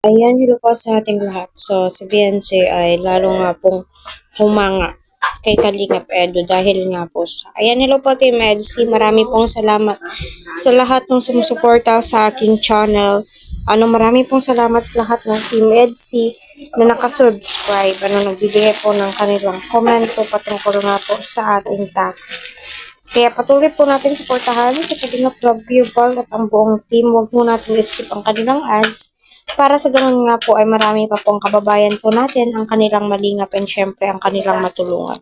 Ayan, hello po sa ating lahat. So, si Beyonce ay lalo nga pong humanga kay Kalingap Edu dahil nga po sa... Ayan, hello po Team Edsi. Marami pong salamat sa lahat ng sumusuporta sa aking channel. Marami pong salamat sa lahat ng Team Edsi na nakasubscribe. Nagbibigay po ng kanilang komento patungkol nga po sa ating topic. Kaya patuloy po natin suportahan sa Kalingap Love You Ball at ang buong team. Huwag mo natin skip ang kanilang ads. Para sa ganun nga po ay marami pa pong kababayan po natin ang kanilang malingap and syempre ang kanilang matulungan.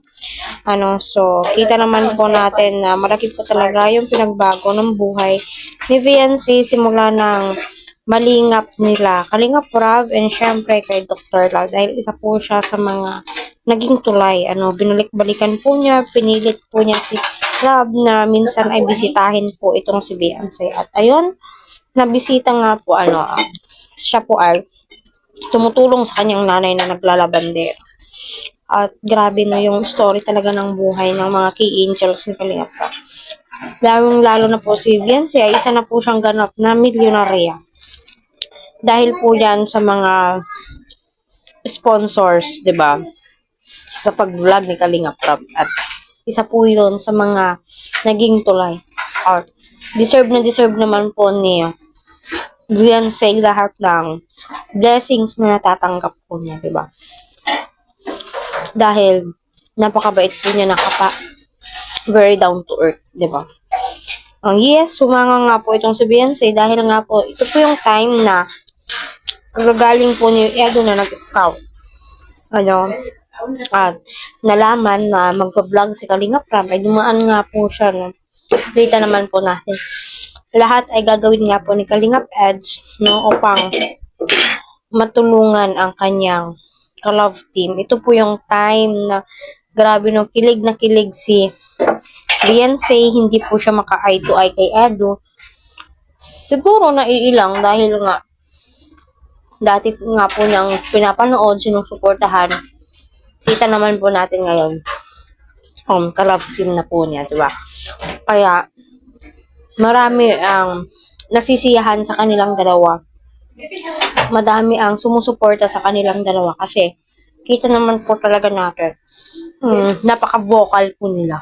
So, kita naman po natin na malaki po talaga yung pinagbago ng buhay ni VNC simula ng malingap nila. Kalingap Rob and syempre kay Dr. Lau dahil isa po siya sa mga naging tulay. Binalik-balikan po niya, pinilit po niya si Rob na minsan ay bisitahin po itong si VNC. At ayun, nabisita nga po siya po ay tumutulong sa kanyang nanay na naglalabandera. At grabe na yung story talaga ng buhay ng mga key angels ni Kalingap. Lalo na po si Viancy ay isa na po siyang ganap na milyonarya. Dahil po yan sa mga sponsors, 'di ba? Sa pag-vlog ni Kalingap at isa po yun sa mga naging tulay. Or deserve naman po niya Beyonce lahat ng blessings na natatanggap po niya, di ba? Dahil napakabait po niya very down to earth, di ba? Yes, sumanga nga po itong si Beyonce dahil nga po ito po yung time na gagaling po ni Edo na nag-scout. At nalaman na mag-vlog si Kalingap Ram ay dumaan nga po siya, no? Kita naman po natin. Lahat ay gagawin nga po ni Kalingap Edge, no, upang matulungan ang kanyang ka-love team. Ito po yung time na grabe no, kilig na kilig si Beyonce, hindi po siya maka-eye to eye kay Edu. Siguro naiilang dahil nga dati nga po niyang pinapanood, sinusuportahan. Kita naman po natin ngayon ka-love team na po niya, diba? Kaya marami ang nasisiyahan sa kanilang dalawa. Madami ang sumusuporta sa kanilang dalawa kasi kita naman po talaga natin napaka-vocal po nila.